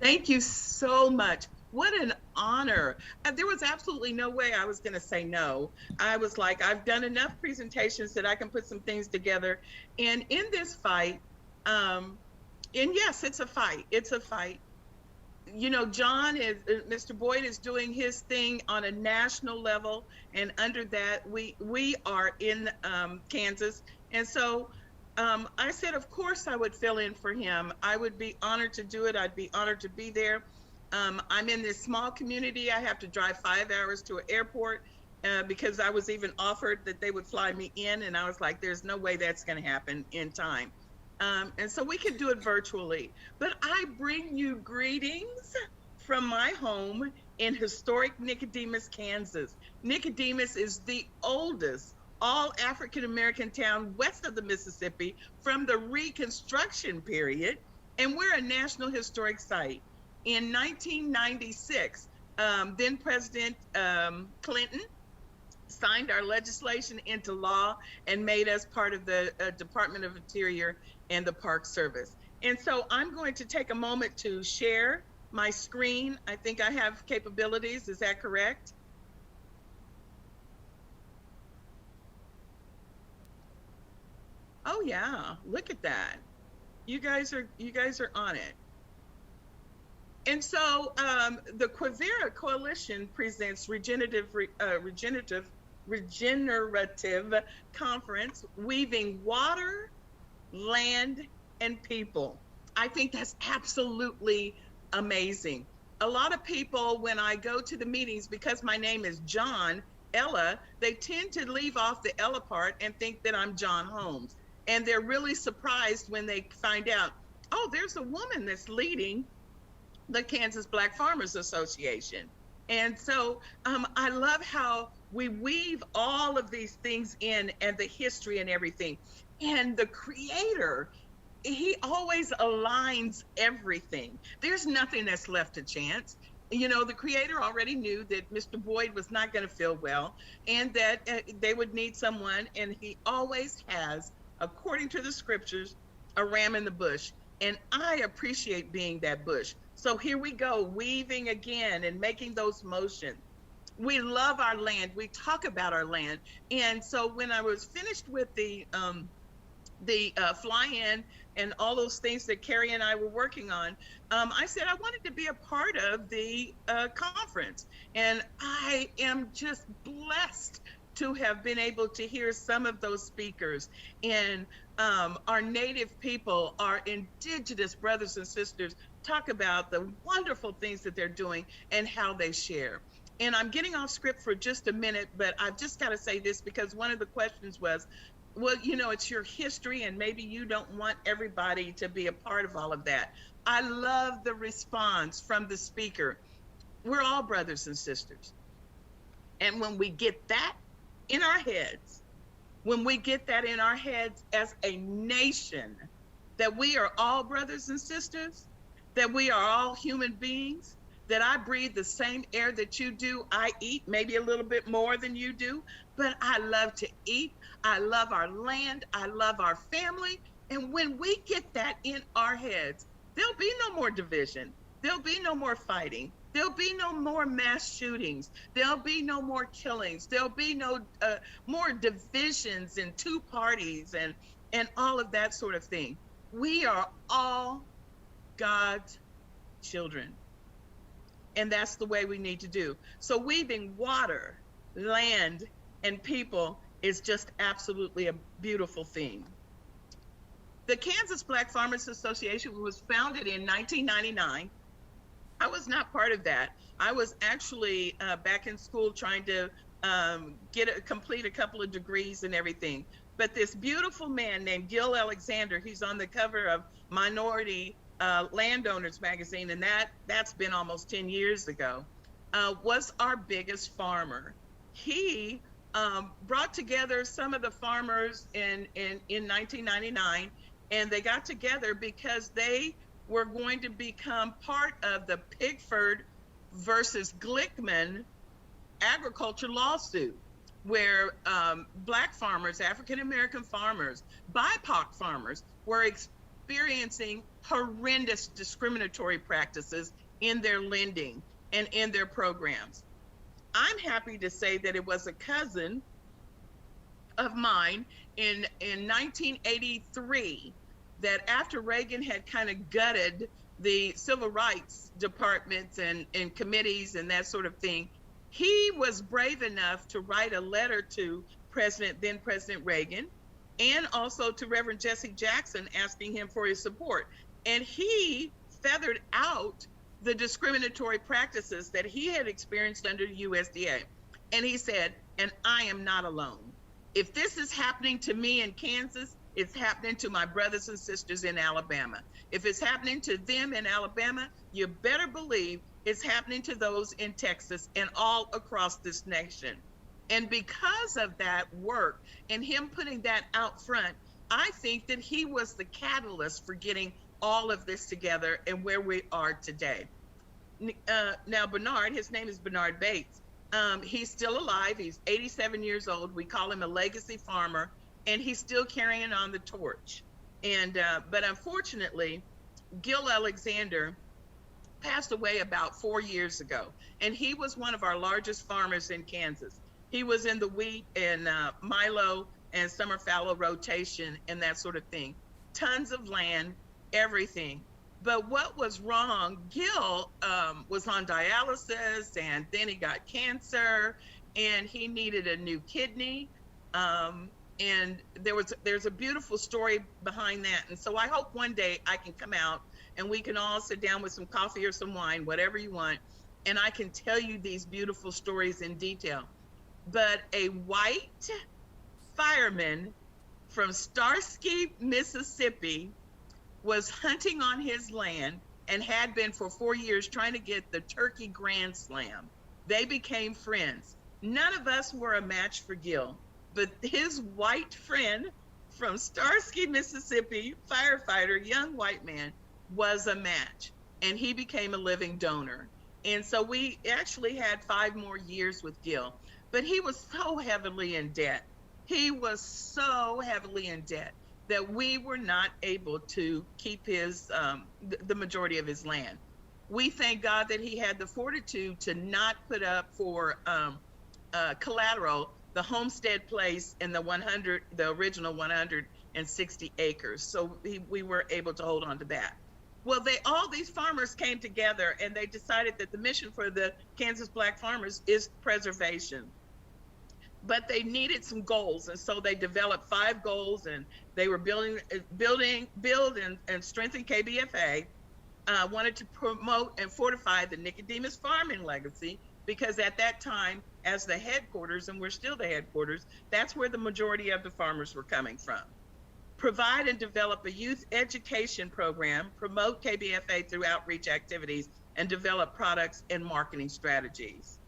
Thank you so much. What an honor. There was absolutely no way I was going to say no. I was like, I've done enough presentations that I can put some things together. And in this fight, um, and yes, it's a fight. It's a fight. John is Mr. Boyd is doing his thing on a national level, and under that, we are in Kansas, and so I said, of course, I would fill in for him. I would be honored to do it. I'd be honored to be there. I'm in this small community. I have to drive 5 hours to an airport. Because I was even offered that they would fly me in, and I was like, there's no way that's going to happen in time. And so we can do it virtually. But I bring you greetings from my home in historic Nicodemus, Kansas. Nicodemus is the oldest all African American town west of the Mississippi from the Reconstruction period, and we're a National Historic Site. In 1996, then President Clinton signed our legislation into law and made us part of the Department of Interior and the Park Service. And so I'm going to take a moment to share my screen. I think I have capabilities. Is that correct? Oh yeah, look at that. You guys are on it. And so the Quivira Coalition presents regenerative conference, weaving water, land, and people. I think that's absolutely amazing. A lot of people, when I go to the meetings, because my name is John Ella, they tend to leave off the Ella part and think that I'm John Holmes. And they're really surprised when they find out, oh, there's a woman that's leading the Kansas Black Farmers Association. And so I love how we weave all of these things in, and the history and everything. And the creator, he always aligns everything. There's nothing that's left to chance. The creator already knew that Mr. Boyd was not going to feel well, and that they would need someone. And he always has, according to the scriptures, a ram in the bush. And I appreciate being that bush. So here we go, weaving again and making those motions. We love our land. We talk about our land. And so when I was finished with the fly-in and all those things that Carrie and I were working on, I said I wanted to be a part of the conference. And I am just blessed to have been able to hear some of those speakers, and our native people, our indigenous brothers and sisters, talk about the wonderful things that they're doing and how they share. And I'm getting off script for just a minute, but I've just got to say this because one of the questions was, well, it's your history and maybe you don't want everybody to be a part of all of that. I love the response from the speaker. We're all brothers and sisters. And when we get that in our heads, when we get that in our heads as a nation, that we are all brothers and sisters, that we are all human beings, that I breathe the same air that you do. I eat maybe a little bit more than you do, but I love to eat. I love our land. I love our family. And when we get that in our heads, there'll be no more division. There'll be no more fighting. There'll be no more mass shootings. There'll be no more killings. There'll be no more divisions in two parties and all of that sort of thing. We are all God's children. And that's the way we need to do. So weaving water, land, and people is just absolutely a beautiful thing. The Kansas Black Farmers Association was founded in 1999. I was not part of that. I was actually back in school trying to complete a couple of degrees and everything. But this beautiful man named Gil Alexander, he's on the cover of Minority Landowners magazine, and that's been almost 10 years ago, was our biggest farmer. He brought together some of the farmers in 1999, and they got together because they were going to become part of the Pigford versus Glickman agriculture lawsuit, where Black farmers, African American farmers, BIPOC farmers were experiencing horrendous discriminatory practices in their lending and in their programs. I'm happy to say that it was a cousin of mine in 1983 that after Reagan had kind of gutted the civil rights departments and committees and that sort of thing, he was brave enough to write a letter to then President Reagan, and also to Reverend Jesse Jackson, asking him for his support. And he feathered out the discriminatory practices that he had experienced under the USDA. And he said, and I am not alone. If this is happening to me in Kansas, it's happening to my brothers and sisters in Alabama. If it's happening to them in Alabama, you better believe it's happening to those in Texas and all across this nation. And because of that work and him putting that out front, I think that he was the catalyst for getting all of this together and where we are today. Now, Bernard, his name is Bernard Bates. He's still alive. He's 87 years old. We call him a legacy farmer, and he's still carrying on the torch. And but unfortunately, Gil Alexander passed away about 4 years ago, and he was one of our largest farmers in Kansas. He was in the wheat and milo and summer fallow rotation and that sort of thing. Tons of land, everything. But what was wrong, Gil was on dialysis, and then he got cancer, and he needed a new kidney. And there's a beautiful story behind that. And so I hope one day I can come out and we can all sit down with some coffee or some wine, whatever you want, and I can tell you these beautiful stories in detail. But a white fireman from Starsky, Mississippi, was hunting on his land and had been for 4 years trying to get the Turkey Grand Slam. They became friends. None of us were a match for Gil, but his white friend from Starsky, Mississippi, firefighter, young white man, was a match, and he became a living donor. And so we actually had 5 more years with Gil, but he was so heavily in debt. He was so heavily in debt that we were not able to keep his the majority of his land. We thank God that he had the fortitude to not put up for collateral the homestead place and the original 160 acres. So we were able to hold on to that. Well, all these farmers came together and they decided that the mission for the Kansas Black farmers is preservation. But they needed some goals, and so they developed 5 goals, and they were build and strengthen KBFA, wanted to promote and fortify the Nicodemus farming legacy, because at that time, as the headquarters, and we're still the headquarters, that's where the majority of the farmers were coming from. Provide and develop a youth education program, promote KBFA through outreach activities, and develop products and marketing strategies.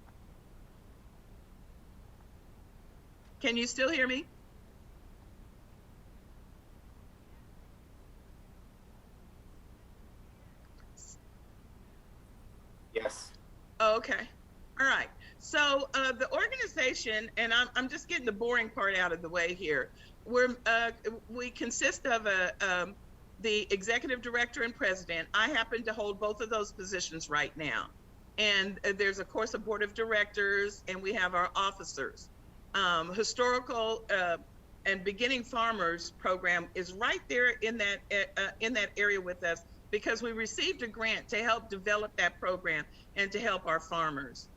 Can you still hear me? Yes. Okay. All right. So the organization, and I'm just getting the boring part out of the way here. We consist of the executive director and president. I happen to hold both of those positions right now. And there's, of course, a board of directors, and we have our officers. Historical and beginning farmers program is right there in that area with us, because we received a grant to help develop that program and to help our farmers.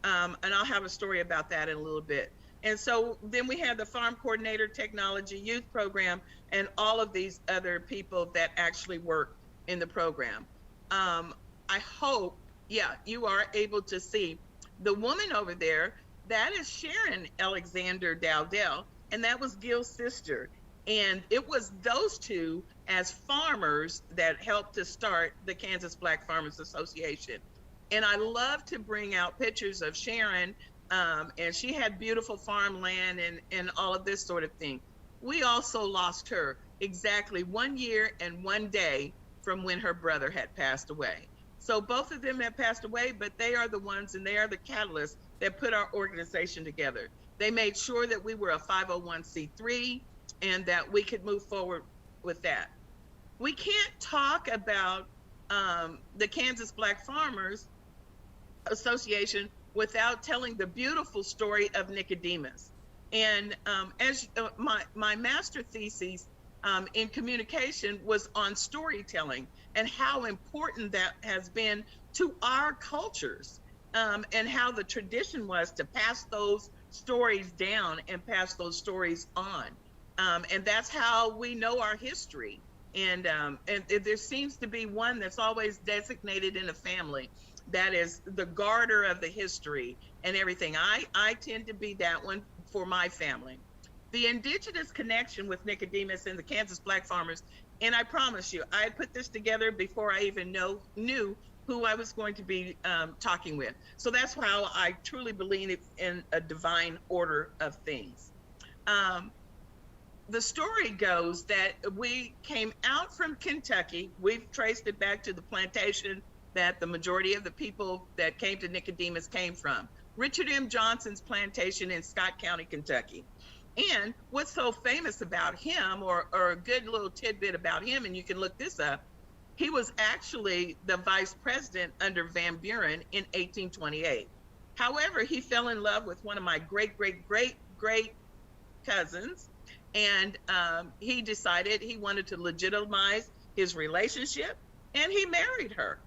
And I'll have a story about that in a little bit. And so then we have the farm coordinator, technology, youth program, and all of these other people that actually work in the program. I hope, you are able to see the woman over there. That is Sharon Alexander Dowdell, and that was Gil's sister. And it was those two as farmers that helped to start the Kansas Black Farmers Association. And I love to bring out pictures of Sharon, and she had beautiful farmland and all of this sort of thing. We also lost her exactly 1 year and 1 day from when her brother had passed away. So both of them have passed away, but they are the ones, and they are the catalysts that put our organization together. They made sure that we were a 501c3 and that we could move forward with that. we can't talk about the Kansas Black Farmers Association without telling the beautiful story of Nicodemus. And as my master thesis in communication was on storytelling and how important that has been to our cultures, and how the tradition was to pass those stories down and pass those stories on. And that's how we know our history. And there seems to be one that's always designated in a family that is the garter of the history and everything. I tend to be that one for my family. The indigenous connection with Nicodemus and the Kansas Black Farmers, and I promise you, I put this together before I even knew who I was going to be talking with. So that's how I truly believe in a divine order of things. The story goes that we came out from Kentucky. We've traced it back to the plantation that the majority of the people that came to Nicodemus came from. Richard M. Johnson's plantation in Scott County, Kentucky. And what's so famous about him, or a good little tidbit about him, and you can look this up, he was actually the vice president under Van Buren in 1828. However, he fell in love with one of my great cousins, and he decided he wanted to legitimize his relationship, and he married her.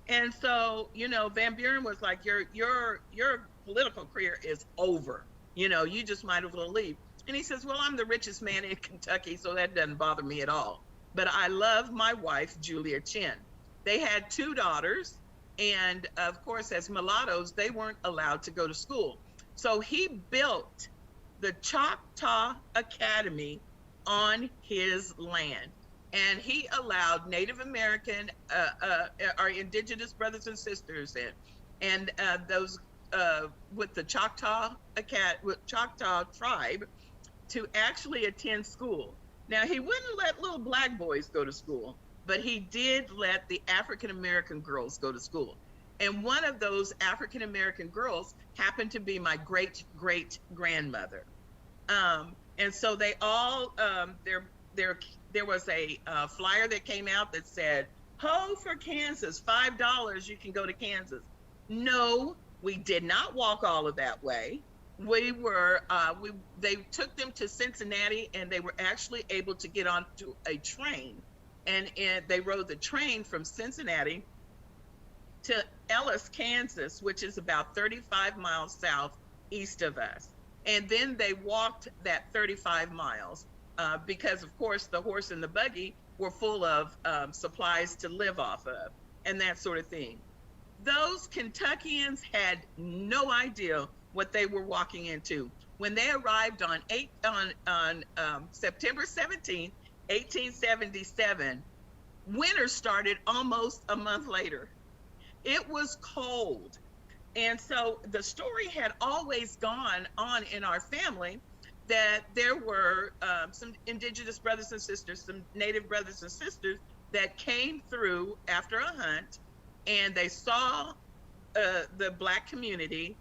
And so, Van Buren was like, your political career is over. You just might as well leave. And he says, well, I'm the richest man in Kentucky, so that doesn't bother me at all. But I love my wife, Julia Chin. They had 2 daughters. And of course, as mulattoes, they weren't allowed to go to school. So he built the Choctaw Academy on his land. And he allowed Native American, our indigenous brothers and sisters and those with the Choctaw tribe to actually attend school. Now, he wouldn't let little black boys go to school, but he did let the African American girls go to school. And one of those African American girls happened to be my great grandmother. And so they all, there was a flyer that came out that said, "Ho for Kansas, $5, you can go to Kansas." No, we did not walk all of that way. They took them to Cincinnati, and they were actually able to get onto a train, and they rode the train from Cincinnati to Ellis, Kansas, which is about 35 miles southeast of us. And then they walked that 35 miles because, of course, the horse and the buggy were full of supplies to live off of and that sort of thing. Those Kentuckians had no idea what they were walking into. When they arrived on September 17, 1877, winter started almost a month later. It was cold. And so the story had always gone on in our family that there were some indigenous brothers and sisters, some native brothers and sisters that came through after a hunt, and they saw the black community,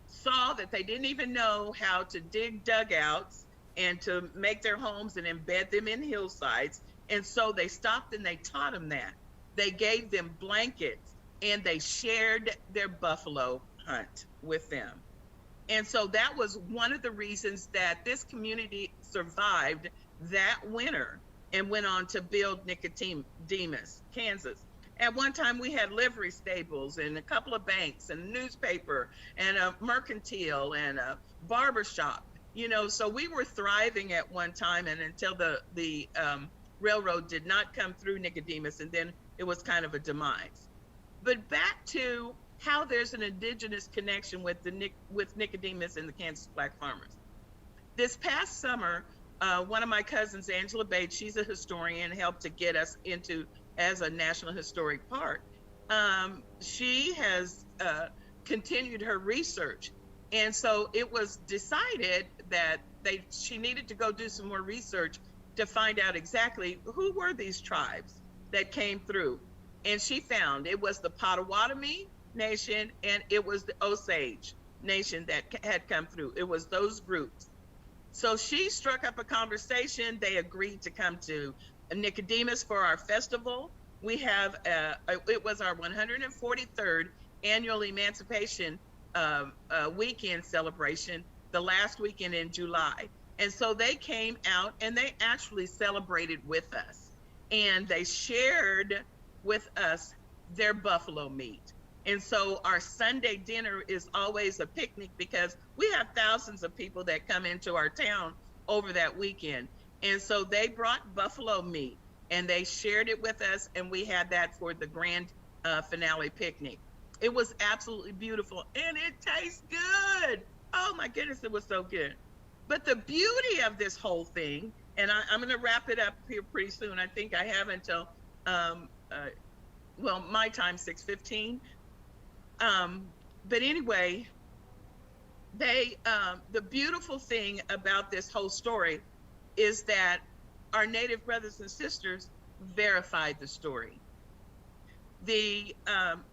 saw that they didn't even know how to dig dugouts and to make their homes and embed them in hillsides. And so they stopped and they taught them that. They gave them blankets, and they shared their buffalo hunt with them. And so that was one of the reasons that this community survived that winter and went on to build Nicodemus, Kansas. At one time, we had livery stables and a couple of banks and a newspaper and a mercantile and a barber shop. So we were thriving at one time, and until the railroad did not come through Nicodemus, and then it was kind of a demise. But back to how there's an indigenous connection with Nicodemus and the Kansas Black Farmers. This past summer, one of my cousins, Angela Bates, she's a historian, helped to get us into as a National Historic Park. She has continued her research. And so it was decided that she needed to go do some more research to find out exactly who were these tribes that came through. And she found it was the Potawatomi Nation and it was the Osage Nation that had come through. It was those groups. So she struck up a conversation. They agreed to come to Nicodemus for our festival. We have it was our 143rd annual Emancipation weekend celebration, the last weekend in July. And so they came out and they actually celebrated with us. And they shared with us their buffalo meat. And so our Sunday dinner is always a picnic because we have thousands of people that come into our town over that weekend. And so they brought buffalo meat and they shared it with us, and we had that for the grand finale picnic. It was absolutely beautiful, and it tastes good. Oh my goodness, it was so good. But the beauty of this whole thing, and I'm going to wrap it up here pretty soon. I think I have until, well, my time, 6:15. But anyway, the beautiful thing about this whole story is that our Native brothers and sisters verified the story. The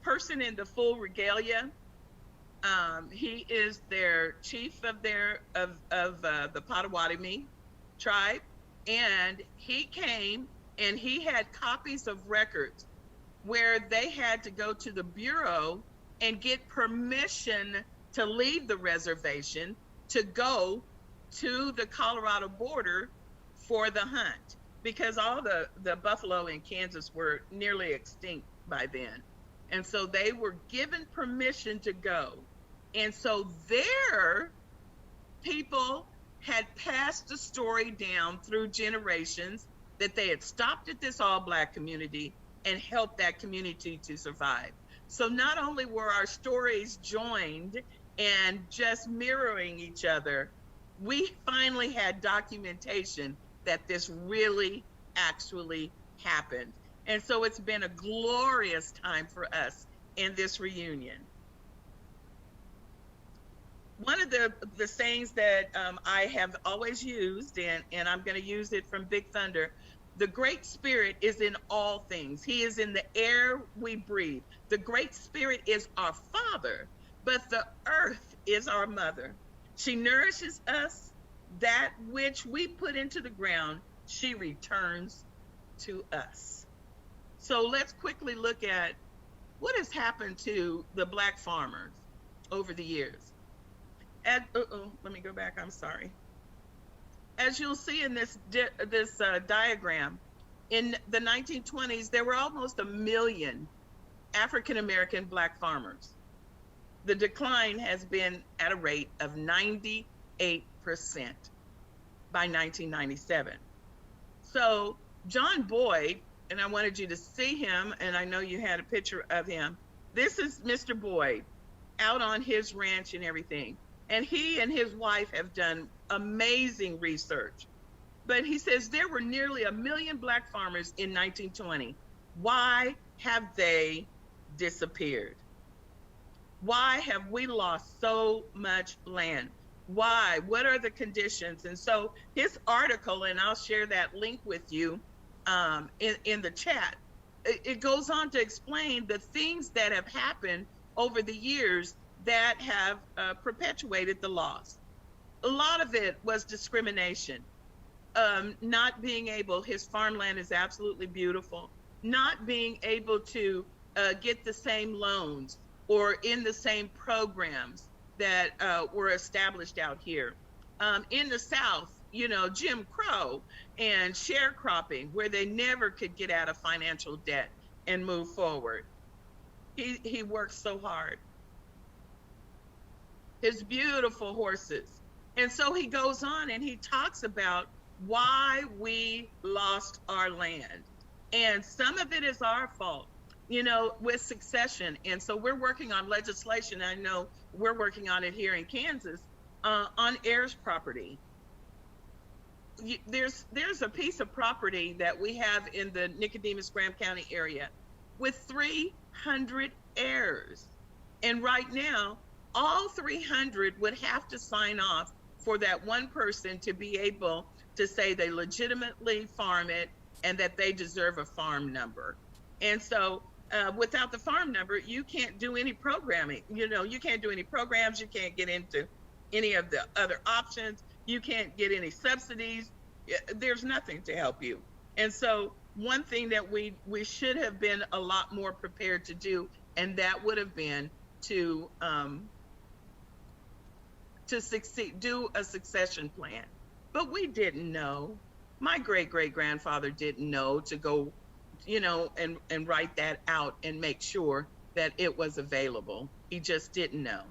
person in the full regalia, he is their chief of the Potawatomi tribe, and he came and he had copies of records where they had to go to the bureau and get permission to leave the reservation to go to the Colorado border for the hunt, because all the buffalo in Kansas were nearly extinct by then. And so they were given permission to go. And so their people had passed the story down through generations that they had stopped at this all Black community and helped that community to survive. So not only were our stories joined and just mirroring each other, we finally had documentation that this really actually happened. And so it's been a glorious time for us in this reunion. One of the sayings that I have always used, and I'm going to use it from Big Thunder, the Great Spirit is in all things. He is in the air we breathe. The Great Spirit is our Father, but the earth is our mother. She nourishes us. That which we put into the ground, she returns to us. So let's quickly look at what has happened to the Black farmers over the years. Let me go back, I'm sorry. As you'll see in this diagram, in the 1920s, there were almost 1 million African-American Black farmers. The decline has been at a rate of 98% by 1997. So John Boyd, and I wanted you to see him, and I know you had a picture of him. This is Mr. Boyd out on his ranch and everything. And he and his wife have done amazing research. But he says there were nearly 1 million Black farmers in 1920. Why have they disappeared? Why have we lost so much land? Why? What are the conditions? And so his article, and I'll share that link with you in the chat, it goes on to explain the things that have happened over the years that have perpetuated the loss. A lot of it was discrimination, not being able, his farmland is absolutely beautiful, not being able to get the same loans or in the same programs that were established out here. In the South, you know, Jim Crow and sharecropping, where they never could get out of financial debt and move forward. He worked so hard. His beautiful horses. And so he goes on and he talks about why we lost our land. And some of it is our fault, you know, with succession. And so we're working on legislation. I know we're working on it here in Kansas on heirs property. There's a piece of property that we have in the Nicodemus-Graham County area with 300 heirs. And right now, all 300 would have to sign off for that one person to be able to say they legitimately farm it and that they deserve a farm number. And so without the farm number, you can't do any programming. You know, you can't do any programs. You can't get into any of the other options. You can't get any subsidies. There's nothing to help you. And so one thing that we should have been a lot more prepared to do, and that would have been to succeed, do a succession plan. But we didn't know. My great great grandfather didn't know to go, and write that out and make sure that it was available. He just didn't know.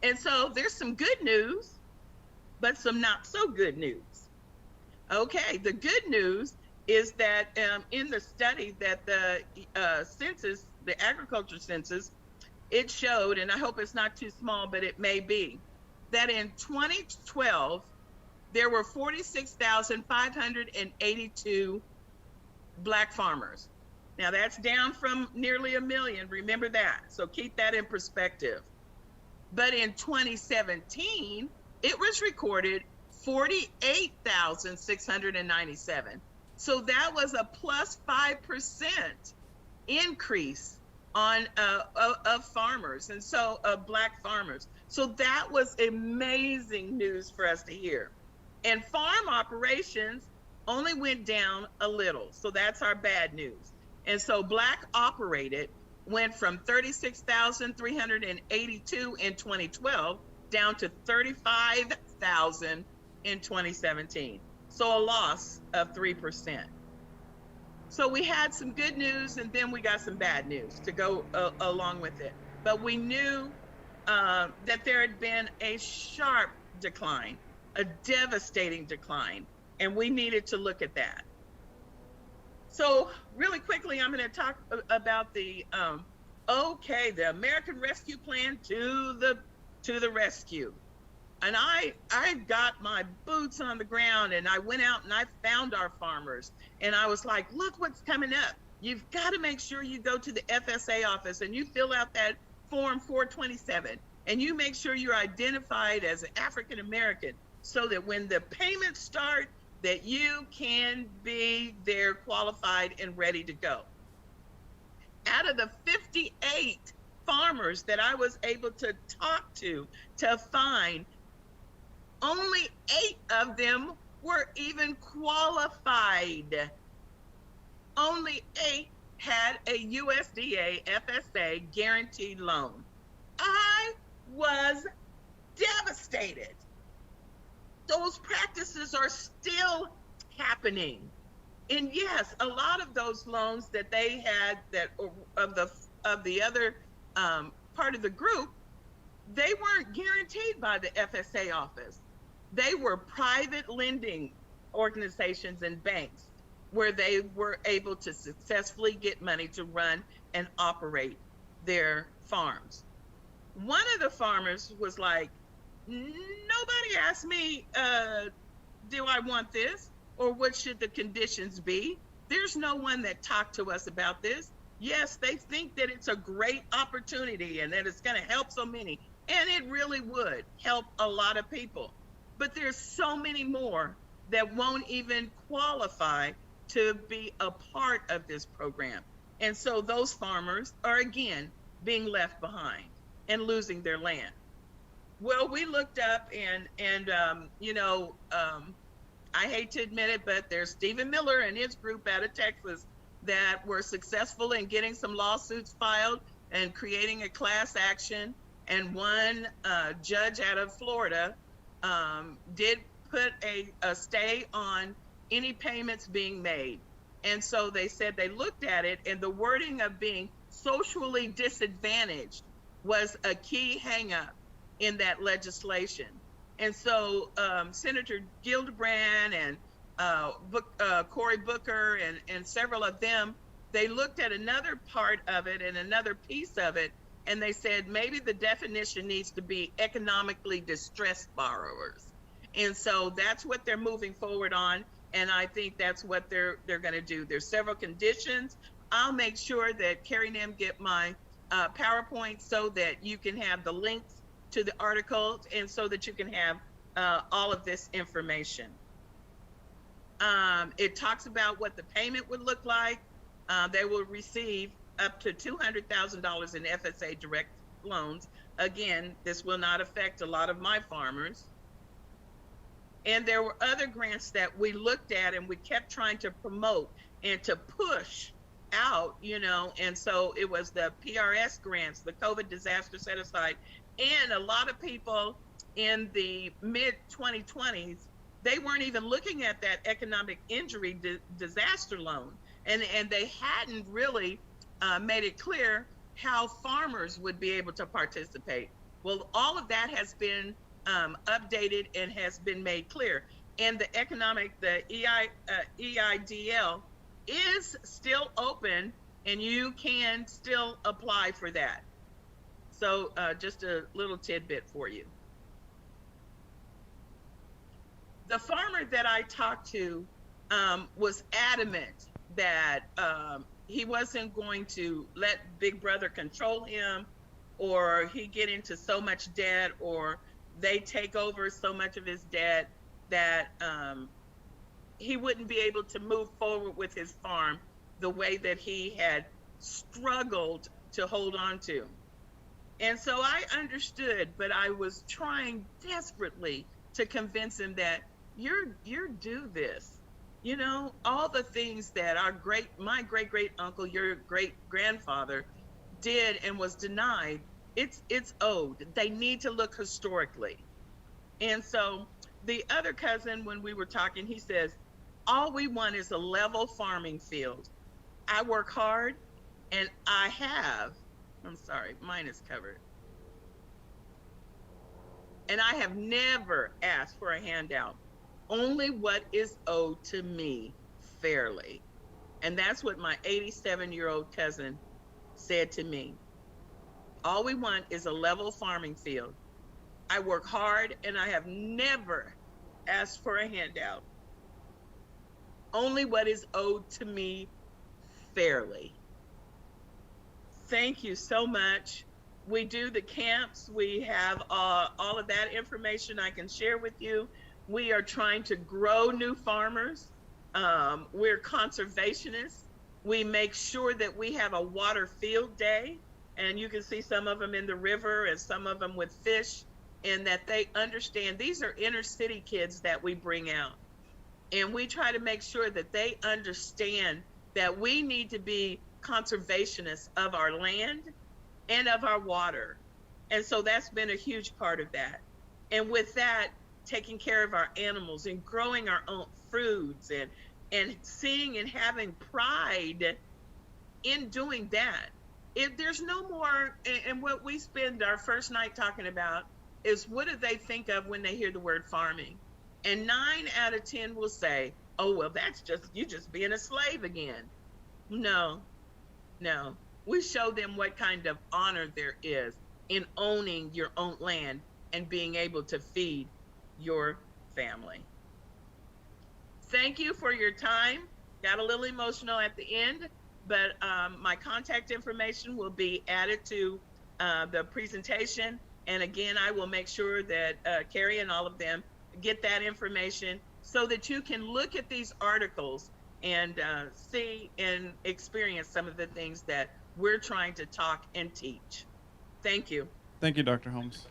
And so there's some good news, but some not so good news. Okay, the good news is that in the study that the census, the agriculture census, it showed, and I hope it's not too small, but it may be, that in 2012, there were 46,582 Black farmers. Now that's down from nearly 1 million, remember that. So keep that in perspective. But in 2017, it was recorded 48,697. So that was a plus 5% increase on of farmers, and so Black farmers. So that was amazing news for us to hear. And farm operations only went down a little. So that's our bad news. And so Black operated went from 36,382 in 2012 down to 35,000 in 2017. So a loss of 3%. So we had some good news, and then we got some bad news to go along with it. But we knew that there had been a sharp decline, a devastating decline, and we needed to look at that. So really quickly, I'm going to talk about the American Rescue Plan to the rescue. And I got my boots on the ground, and I went out and I found our farmers, and I was like, look what's coming up. You've got to make sure you go to the FSA office and you fill out that form 427, and you make sure you're identified as an African American, so that when the payments start, that you can be there qualified and ready to go. Out of the 58 farmers that I was able to talk to find, only 8 of them were even qualified. Only 8 had a USDA FSA guaranteed loan. I was devastated. Those practices are still happening. And yes, a lot of those loans that they had that of the other part of the group, they weren't guaranteed by the FSA office. They were private lending organizations and banks where they were able to successfully get money to run and operate their farms. One of the farmers was like, nobody asked me, do I want this? Or what should the conditions be? There's no one that talked to us about this. Yes, they think that it's a great opportunity and that it's going to help so many. And it really would help a lot of people. But there's so many more that won't even qualify to be a part of this program. And so those farmers are again being left behind and losing their land. Well, we looked up and I hate to admit it, but there's Stephen Miller and his group out of Texas that were successful in getting some lawsuits filed and creating a class action. And one judge out of Florida did put a stay on any payments being made. And so they said they looked at it, and the wording of being socially disadvantaged was a key hang-up in that legislation. And so Senator Gillibrand and Cory Booker and several of them, they looked at another part of it and another piece of it, and they said maybe the definition needs to be economically distressed borrowers. And so that's what they're moving forward on, and I think that's what they're going to do. There's several conditions. I'll make sure that Carrie and them get my PowerPoint so that you can have the links to the articles and so that you can have all of this information. It talks about what the payment would look like. They will receive up to $200,000 in FSA direct loans. Again, this will not affect a lot of my farmers. And there were other grants that we looked at and we kept trying to promote and to push out, and so it was the PRS grants, the COVID disaster set aside, and a lot of people in the mid 2020s, they weren't even looking at that economic injury disaster loan, and they hadn't really made it clear how farmers would be able to participate. Well, all of that has been updated and has been made clear, and the EIDL is still open, and you can still apply for that. So just a little tidbit for you. The farmer that I talked to was adamant that he wasn't going to let Big Brother control him, or he get into so much debt, or they take over so much of his debt that he wouldn't be able to move forward with his farm the way that he had struggled to hold on to. And so I understood, but I was trying desperately to convince him that you're due this. All the things that my great uncle, your great grandfather did and was denied, it's owed. They need to look historically. And so the other cousin, when we were talking, he says, all we want is a level farming field. I work hard, and I'm sorry, mine is covered. And I have never asked for a handout, only what is owed to me fairly. And that's what my 87-year-old cousin said to me. All we want is a level farming field. I work hard, and I have never asked for a handout. Only what is owed to me fairly. Thank you so much. We do the camps. We have all of that information I can share with you. We are trying to grow new farmers. We're conservationists. We make sure that we have a water field day, and you can see some of them in the river and some of them with fish, and that they understand these are inner city kids that we bring out. And we try to make sure that they understand that we need to be conservationists of our land and of our water. And so that's been a huge part of that. And with that, taking care of our animals and growing our own foods and seeing and having pride in doing that. If there's no more, and what we spend our first night talking about is what do they think of when they hear the word farming? And 9 out of 10 will say, oh, well, that's just, you just being a slave again. No. We show them what kind of honor there is in owning your own land and being able to feed your family. Thank you for your time. Got a little emotional at the end, but my contact information will be added to the presentation. And again, I will make sure that Carrie and all of them get that information so that you can look at these articles and see and experience some of the things that we're trying to talk and teach. Thank you. Thank you, Dr. Holmes.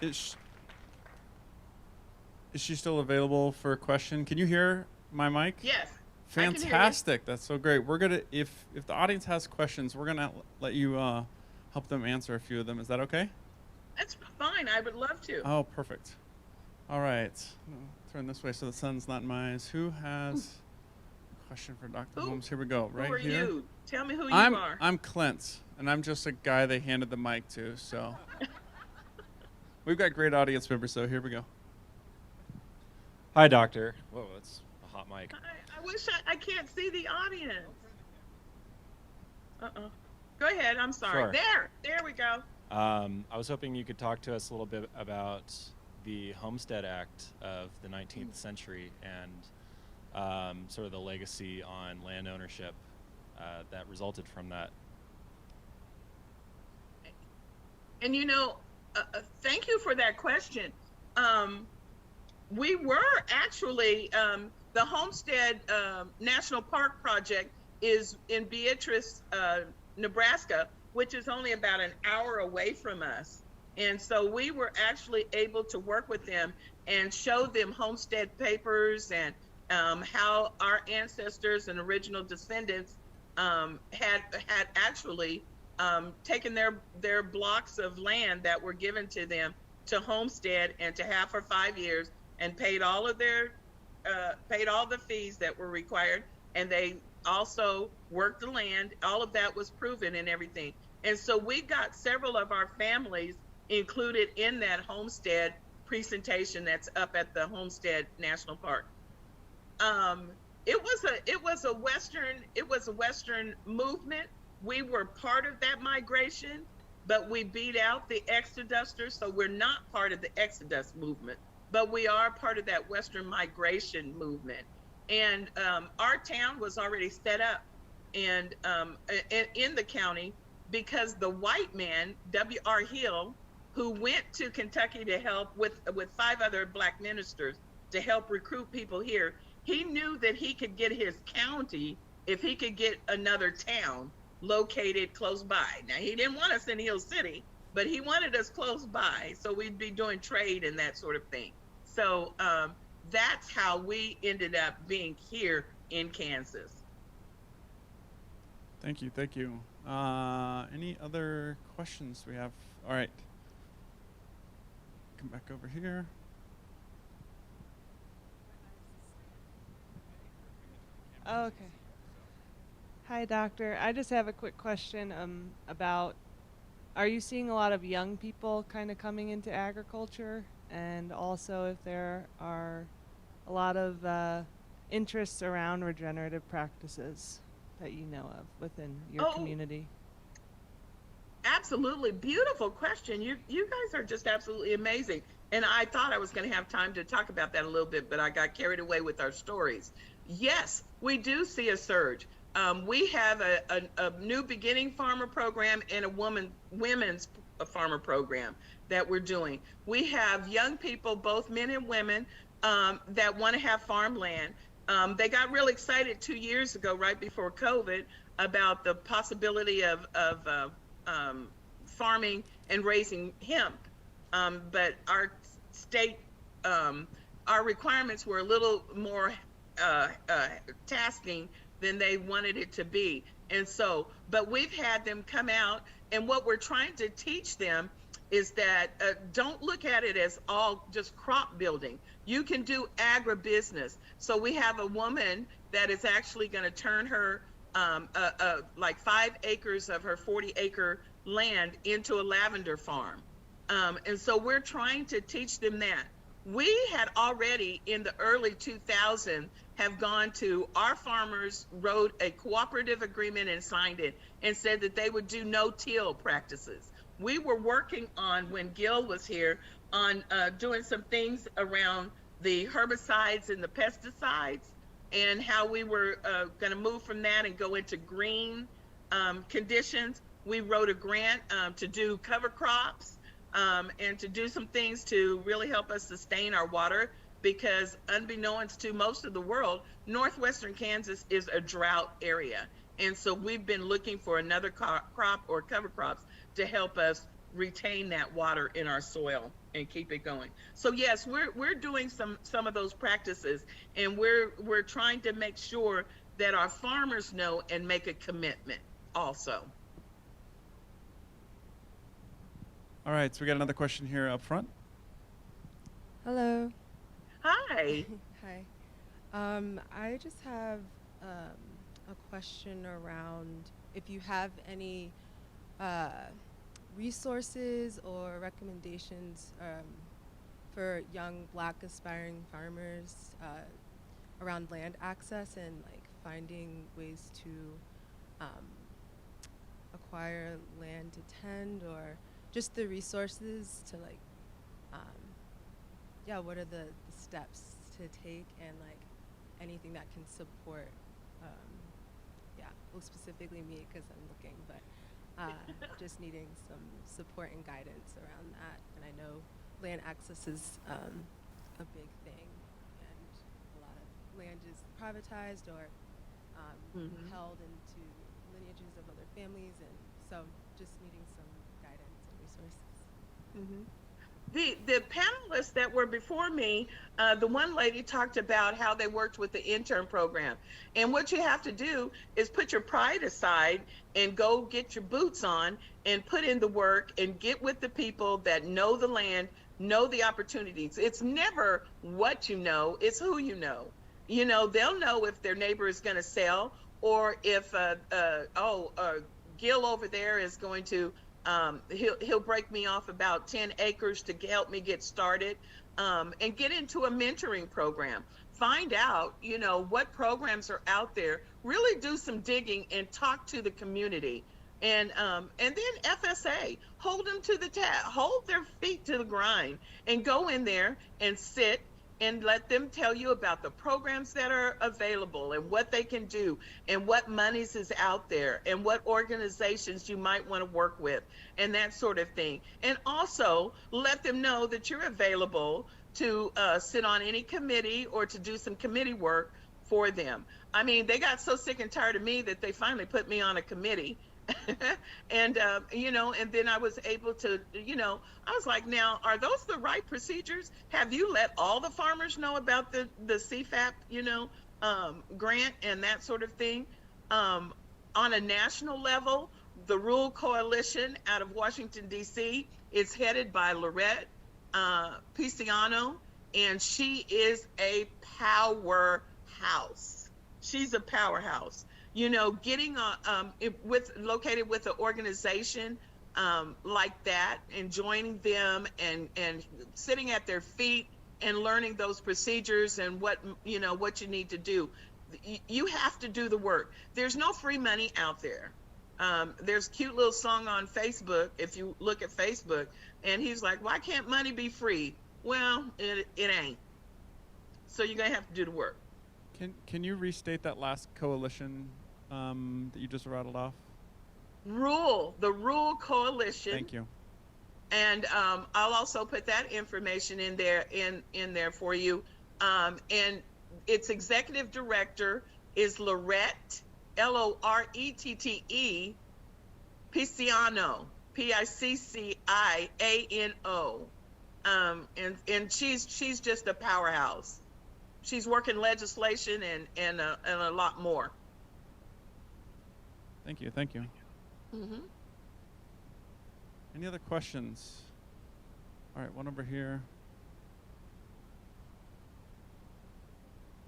Is she still available for a question? Can you hear my mic? Yes. Fantastic. That's so great. We're gonna, if the audience has questions, we're gonna let you help them answer a few of them. Is that okay? That's fine. I would love to. Oh, perfect. All right. Turn this way so the sun's not in my eyes. Who has a question for Dr. Holmes? Here we go. Right here. Who are you? Tell me who you are. I'm Clint, and I'm just a guy they handed the mic to. So we've got great audience members. So here we go. Hi, Doctor. Whoa, that's a hot mic. I wish I can't see the audience. Go ahead. I'm sorry. Sure. There we go. I was hoping you could talk to us a little bit about the Homestead Act of the 19th century and sort of the legacy on land ownership that resulted from that. And thank you for that question. We were actually, the Homestead National Park project is in Beatrice, Nebraska, which is only about an hour away from us. And so we were actually able to work with them and show them homestead papers and how our ancestors and original descendants had actually taken their blocks of land that were given to them to homestead and to have for 5 years, and paid all of their paid all the fees that were required, and they also worked the land. All of that was proven and everything. And so we got several of our families included in that homestead presentation that's up at the Homestead National Park. It was a Western movement. We were part of that migration, but we beat out the Exodusters, so we're not part of the Exodus movement, but we are part of that Western migration movement. And our town was already set up and in the county, because the white man, W.R. Hill, who went to Kentucky to help with 5 other black ministers to help recruit people here, he knew that he could get his county if he could get another town located close by. Now, he didn't want us in Hill City, but he wanted us close by, so we'd be doing trade and that sort of thing. So that's how we ended up being here in Kansas. Thank you. Thank you. Any other questions we have? All right. Come back over here. Oh, okay. Hi, doctor. I just have a quick question about, are you seeing a lot of young people kind of coming into agriculture? And also if there are a lot of interests around regenerative practices that you know of within your community? Absolutely. Beautiful question. You guys are just absolutely amazing. And I thought I was going to have time to talk about that a little bit, but I got carried away with our stories. Yes, we do see a surge. We have a new beginning farmer program and a women's farmer program that we're doing. We have young people, both men and women, that want to have farmland. They got real excited 2 years ago, right before COVID, about the possibility of farming and raising hemp. But our state, our requirements were a little more tasking than they wanted it to be. And so, but we've had them come out, and what we're trying to teach them is that don't look at it as all just crop building. You can do agribusiness. So we have a woman that is actually going to turn her like 5 acres of her 40-acre land into a lavender farm. And so we're trying to teach them that. We had already in the early 2000s have gone to, our farmers wrote a cooperative agreement and signed it and said that they would do no-till practices. We were working on, when Gil was here, on doing some things around the herbicides and the pesticides, and how we were going to move from that and go into green conditions. We wrote a grant to do cover crops and to do some things to really help us sustain our water, because unbeknownst to most of the world, northwestern Kansas is a drought area. And so we've been looking for another crop or cover crops to help us retain that water in our soil and keep it going. So yes, we're doing some of those practices, and we're trying to make sure that our farmers know and make a commitment also. All right, so we got another question here up front. Hello. Hi. Hi. I just have a question around if you have any resources or recommendations for young Black aspiring farmers around land access and like finding ways to acquire land to tend, or just the resources to like what are the steps to take, and like anything that can support well, specifically me because I'm looking, but just needing some support and guidance around that. And I know land access is a big thing, and a lot of land is privatized or held into lineages of other families, and so just needing some guidance and resources. Mhm. The panelists that were before me, the one lady talked about how they worked with the intern program. And what you have to do is put your pride aside and go get your boots on and put in the work and get with the people that know the land, know the opportunities. It's never what you know, it's who you know. You know, they'll know if their neighbor is going to sell, or if, Gil over there is going to, he'll break me off about 10 acres to help me get started, and get into a mentoring program. Find out, you know, what programs are out there. Really do some digging and talk to the community. And then FSA, hold them to the hold their feet to the grind, and go in there and sit and let them tell you about the programs that are available and what they can do and what monies is out there and what organizations you might want to work with and that sort of thing. And also let them know that you're available to sit on any committee or to do some committee work for them. I mean, they got so sick and tired of me that they finally put me on a committee. And you know, and then I was able to, you know, I was like, now, are those the right procedures? Have you let all the farmers know about the CFAP, you know, grant and that sort of thing? On a national level, the Rural Coalition out of Washington, D.C. is headed by Lorette Piciano, and she is a powerhouse. She's a powerhouse. You know, getting located with an organization like that and joining them and sitting at their feet and learning those procedures and what you need to do. You have to do the work. There's no free money out there. There's a cute little song on Facebook, if you look at Facebook, and he's like, why can't money be free? Well, it ain't. So you're gonna have to do the work. Can you restate that last coalition that you just rattled off? The Rural Coalition. Thank you. And I'll also put that information in there for you. And its executive director is Lorette, Lorette, Piciano, Picciano. And she's just a powerhouse. She's working legislation and a lot more. Thank you. Mm-hmm. Any other questions? All right, one over here.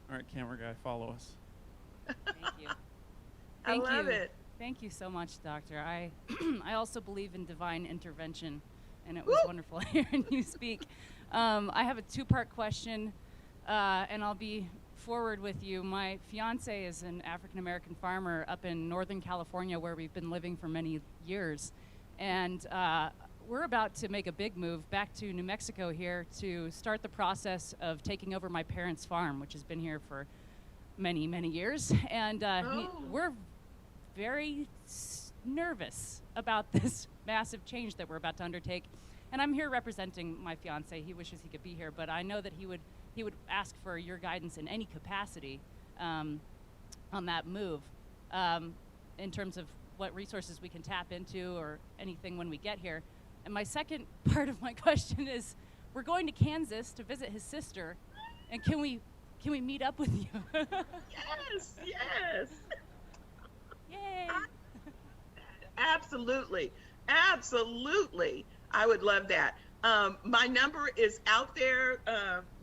All right, camera guy, follow us. Thank you. I love it. Thank you so much, Doctor. I also believe in divine intervention, and it was wonderful hearing you speak. I have a two-part question, and I'll be forward with you. My fiance is an African-American farmer up in Northern California, where we've been living for many years. And we're about to make a big move back to New Mexico here to start the process of taking over my parents' farm, which has been here for many, many years. And we're very nervous about this massive change that we're about to undertake. And I'm here representing my fiance. He wishes he could be here, but I know that he would ask for your guidance in any capacity on that move, in terms of what resources we can tap into or anything when we get here. And my second part of my question is, we're going to Kansas to visit his sister, and can we meet up with you? Yes. Yay! Absolutely. I would love that. My number is out there.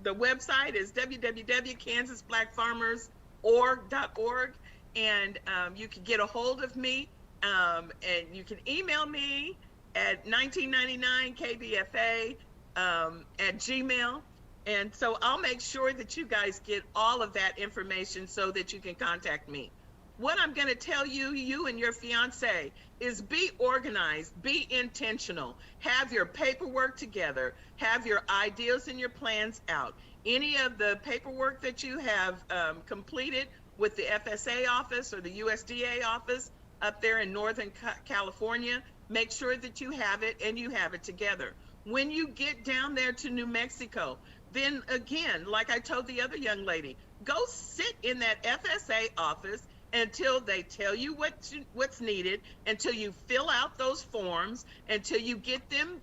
The website is www.kansasblackfarmers.org, and you can get a hold of me, and you can email me at 1999kbfa at Gmail. And so I'll make sure that you guys get all of that information so that you can contact me. What I'm going to tell you and your fiance, is be organized, be intentional, have your paperwork together, have your ideas and your plans out. Any of the paperwork that you have completed with the FSA office or the USDA office up there in Northern California, make sure that you have it and you have it together. When you get down there to New Mexico, then again, like I told the other young lady, go sit in that FSA office until they tell you what's needed, until you fill out those forms, until you get them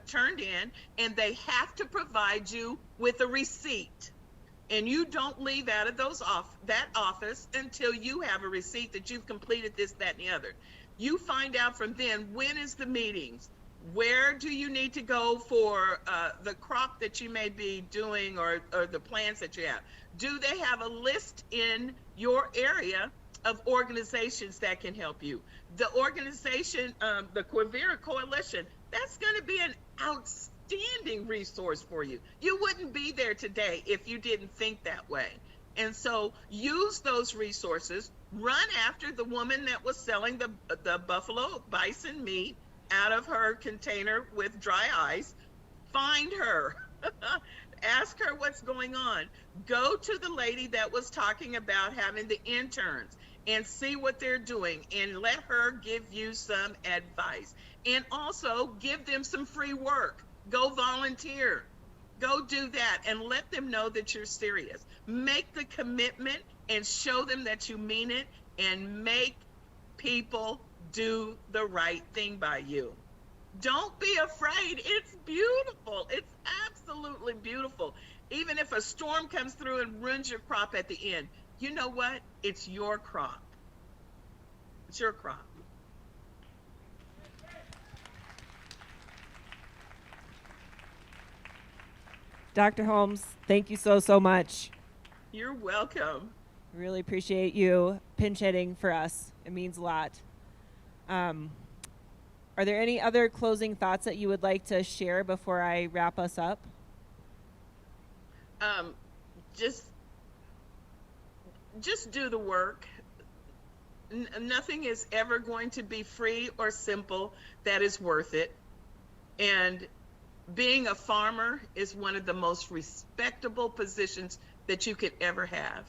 turned in, and they have to provide you with a receipt. And you don't leave out of that office until you have a receipt that you've completed this, that, and the other. You find out from them, when is the meetings? Where do you need to go for the crop that you may be doing, or the plans that you have? Do they have a list in your area of organizations that can help you? The organization, the Quivira Coalition, that's going to be an outstanding resource for you. You wouldn't be there today if you didn't think that way. And so use those resources. Run after the woman that was selling the buffalo bison meat out of her container with dry ice. Find her. Ask her what's going on. Go to the lady that was talking about having the interns and see what they're doing, and let her give you some advice. And also give them some free work. Go volunteer. Go do that and let them know that you're serious. Make the commitment and show them that you mean it, and make people do the right thing by you. Don't be afraid. It's beautiful. It's absolutely beautiful. Even if a storm comes through and ruins your crop at the end, you know what? It's your crop. It's your crop. Dr. Holmes, thank you so much. You're welcome. Really appreciate you pinch hitting for us. It means a lot. Are there any other closing thoughts that you would like to share before I wrap us up? Just do the work. Nothing is ever going to be free or simple that is worth it. And being a farmer is one of the most respectable positions that you could ever have.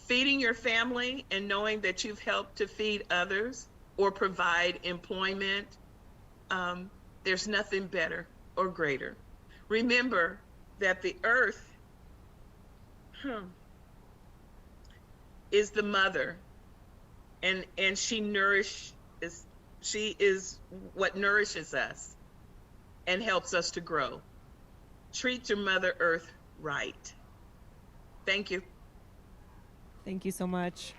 Feeding your family and knowing that you've helped to feed others or provide employment, there's nothing better or greater. Remember that the earth is the mother, and she is what nourishes us and helps us to grow. Treat your Mother Earth right. Thank you. Thank you so much.